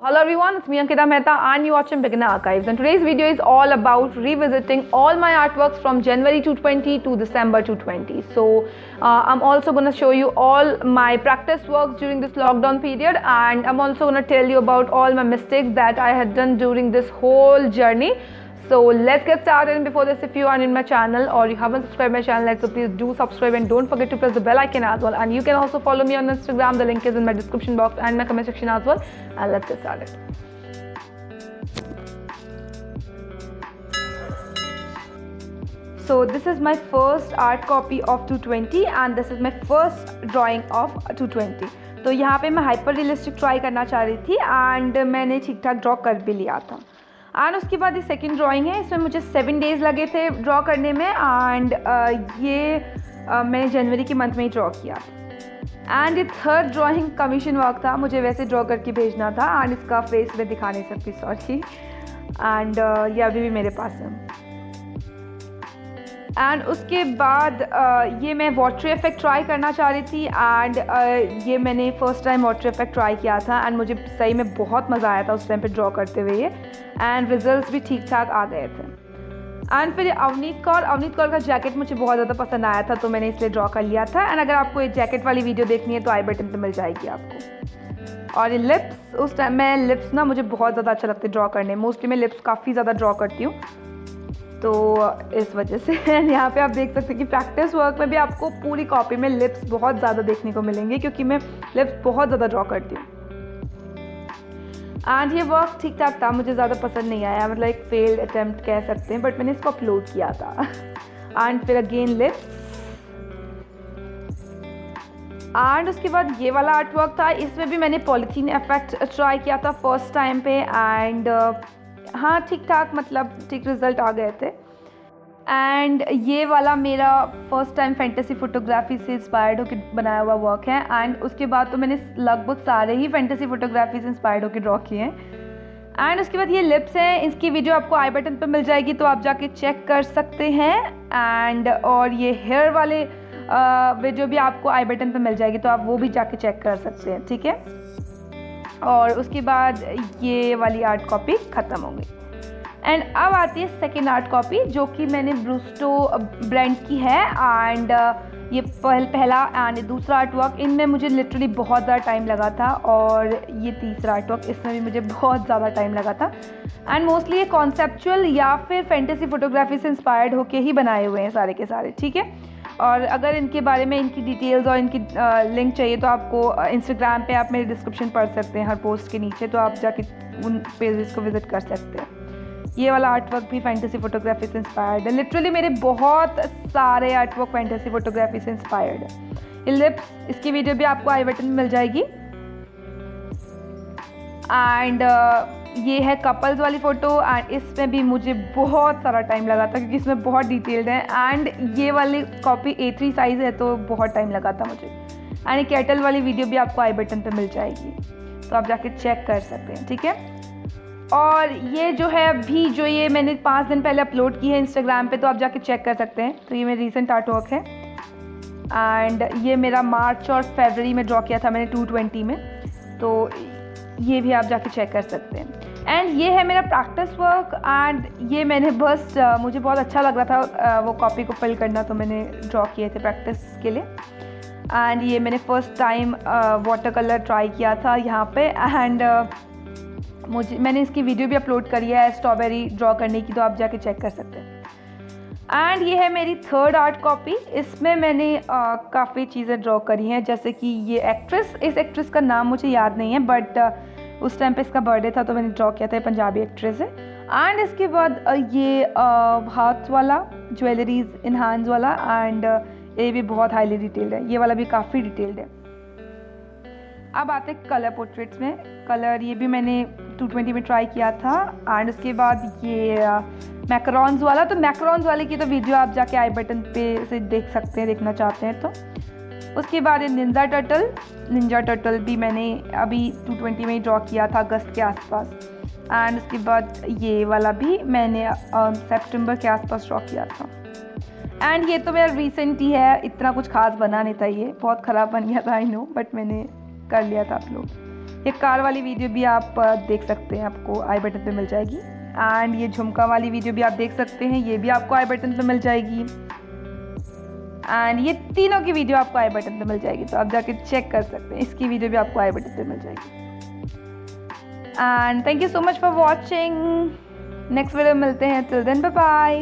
Hello everyone, it's me Ankita Mehta and you're watching Beginner Archives, and today's video is all about revisiting all my artworks from January 2020 to December 2020. So I'm also going to show you all my practice works during this lockdown period, and I'm also going to tell you about all my mistakes that I had done during this whole journey. So let's get started. And before this, if you are in my channel or you haven't subscribed my channel, so please do subscribe and don't forget to press the bell icon as well. And you can also follow me on Instagram. The link is in my description box and my comment section as well. And let's get started. So this is my first art copy of 220 and this is my first drawing of 220. तो यहाँ पे मैं hyper realistic try करना चाह रही थी and मैंने ठीक ठाक ड्रॉ कर भी लिया था. एंड उसके बाद ये सेकंड ड्राइंग है. इसमें मुझे 7 डेज़ लगे थे ड्रॉ करने में एंड मैंने जनवरी के मंथ में ही ड्रॉ किया. एंड ये थर्ड ड्राइंग कमीशन वर्क था. मुझे वैसे ड्रॉ करके भेजना था एंड इसका फेस मैं दिखा नहीं सकती, सॉरी. एंड ये अभी भी मेरे पास है. एंड उसके बाद ये मैं वाटर इफेक्ट ट्राई करना चाह रही थी एंड ये मैंने first time water effect try किया था एंड मुझे सही में बहुत मज़ा आया था उस टाइम पे ड्रॉ करते हुए ये. एंड रिजल्ट्स भी ठीक ठाक आ गए थे. एंड फिर अवनीत कौर का जैकेट मुझे बहुत ज़्यादा पसंद आया था तो मैंने इसलिए ड्रॉ कर लिया था. एंड अगर आपको ये जैकेट वाली वीडियो देखनी है तो आई बटन पर मिल जाएगी आपको. और ये लिप्स, उस टाइम मैं लिप्स ना मुझे बहुत ज़्यादा अच्छा लगता है ड्रॉ करने. मोस्टली मैं लिप्स काफ़ी ज़्यादा ड्रॉ करती हूँ तो इस वजह से. यहाँ पे आप देख सकते हैं कि प्रैक्टिस वर्क में भी आपको पूरी कॉपी में लिप्स बहुत ज़्यादा देखने को मिलेंगे क्योंकि मैं लिप्स बहुत ज़्यादा ड्रॉ करती हूँ. एंड ये वर्क ठीक ठाक था, मुझे ज़्यादा पसंद नहीं आया, मतलब एक फेल्ड अटेम्प्ट कह सकते हैं, बट मैंने इसको अपलोड किया था. एंड फिर अगेन लिप्स. एंड उसके बाद ये वाला आर्ट वर्क था. इसमें भी मैंने पॉलीथीन इफेक्ट ट्राई किया था फर्स्ट टाइम पे एंड हाँ ठीक ठाक, मतलब ठीक रिजल्ट आ गए थे. एंड ये वाला मेरा फर्स्ट टाइम फैंटेसी फोटोग्राफी से इंस्पायर्ड होकर बनाया हुआ वर्क है. एंड उसके बाद तो मैंने लगभग सारे ही फैंटेसी फोटोग्राफी से इंस्पायर्ड होकर ड्रॉ किए हैं. एंड उसके बाद ये लिप्स हैं. इसकी वीडियो आपको आई बटन पर मिल जाएगी तो आप जाके चेक कर सकते हैं. एंड और ये हेयर वाले वीडियो भी आपको आई बटन पर मिल जाएगी तो आप वो भी जाके चेक कर सकते हैं, ठीक है. और उसके बाद ये वाली आर्ट कॉपी ख़त्म हो गई. एंड अब आती है सेकेंड आर्ट कॉपी जो कि मैंने ब्रूस्टो ब्रांड की है. एंड ये पहला एंड दूसरा आर्ट वर्क, इनमें मुझे लिटरली बहुत ज़्यादा टाइम लगा था. और ये तीसरा आर्ट वर्क, इसमें भी मुझे बहुत ज़्यादा टाइम लगा था. एंड मोस्टली ये कॉन्सेप्चुअल या फिर फैंटेसी फोटोग्राफी से इंस्पायर्ड होके ही बनाए हुए हैं सारे के सारे, ठीक है. और अगर इनके बारे में इनकी डिटेल्स और इनकी लिंक चाहिए तो आपको इंस्टाग्राम पे आप मेरे डिस्क्रिप्शन पढ़ सकते हैं हर पोस्ट के नीचे, तो आप जाके उन पेजेस को विजिट कर सकते हैं. ये वाला आर्टवर्क भी फैंटेसी फोटोग्राफी से इंस्पायर्ड है. लिटरली मेरे बहुत सारे आर्टवर्क फैंटेसी फोटोग्राफी से इंस्पायर्ड है. ये लिप्स, इसकी वीडियो भी आपको आई बटन में मिल जाएगी. एंड ये है कपल्स वाली फ़ोटो एंड इसमें भी मुझे बहुत सारा टाइम लगा था क्योंकि इसमें बहुत डिटेल्ड है. एंड ये वाली कॉपी A3 साइज़ है तो बहुत टाइम लगा था मुझे. एंड ये कैटल वाली वीडियो भी आपको आई बटन पे मिल जाएगी तो आप जाके चेक कर सकते हैं, ठीक है. और ये जो है अभी जो ये मैंने 5 दिन पहले अपलोड की है इंस्टाग्राम पे तो आप जाके चेक कर सकते हैं. तो ये मेरा रीसेंट आर्ट वर्क है एंड ये मेरा मार्च और फरवरी में ड्रॉ किया था मैंने 220 में, तो ये भी आप जाके चेक कर सकते हैं. एंड ये है मेरा प्रैक्टिस वर्क एंड ये मैंने बस मुझे बहुत अच्छा लग रहा था वो कॉपी को फिल करना तो मैंने ड्रॉ किए थे प्रैक्टिस के लिए. एंड ये मैंने first time water colour try किया था यहाँ पे. एंड मैंने इसकी वीडियो भी अपलोड करी है स्ट्रॉबेरी ड्रॉ करने की, तो आप जाके चेक कर सकते हैं. एंड ये है मेरी थर्ड आर्ट कॉपी. इसमें मैंने काफ़ी चीज़ें ड्रॉ करी हैं, जैसे कि ये एक्ट्रेस, इस एक्ट्रेस का नाम मुझे याद नहीं है बट उस टाइम पे इसका बर्थडे था तो मैंने ड्रॉ किया था. ये पंजाबी एक्ट्रेस है. एंड इसके बाद ये हाथ वाला ज्वेलरीज इन हैंड्स वाला एंड ये भी बहुत हाईली डिटेल्ड है. ये वाला भी काफ़ी डिटेल्ड है. अब आते हैं कलर पोर्ट्रेट्स में. कलर ये भी मैंने 220 में ट्राई किया था. एंड उसके बाद ये मैकरॉन्स वाला, तो मैकरॉन्स वाले की तो वीडियो आप जाके आई बटन पे से देख सकते हैं, देखना चाहते हैं तो. उसके बाद ये निंजा टर्टल भी मैंने अभी 220 में ही ड्रॉ किया था अगस्त के आसपास. एंड उसके बाद ये वाला भी मैंने सितंबर के आसपास ड्रॉ किया था. एंड ये तो मेरा रिसेंट ही है, इतना कुछ खास बना नहीं था, ये बहुत ख़राब बन गया था आई नो, बट मैंने कर लिया था अपलोड. ये कार वाली वीडियो भी आप देख सकते हैं, आपको आई बटन पे मिल जाएगी। एंड ये झुमका वाली वीडियो भी आप देख सकते हैं, ये भी आपको आई बटन पे मिल जाएगी। एंड ये तीनों की वीडियो आपको आई बटन पे मिल जाएगी, तो आप जाके चेक कर सकते हैं, इसकी वीडियो भी आपको आई बटन पे मिल जाएगी। And thank you so much for watching. Next video मिलते हैं, टिल देन बाय बाय।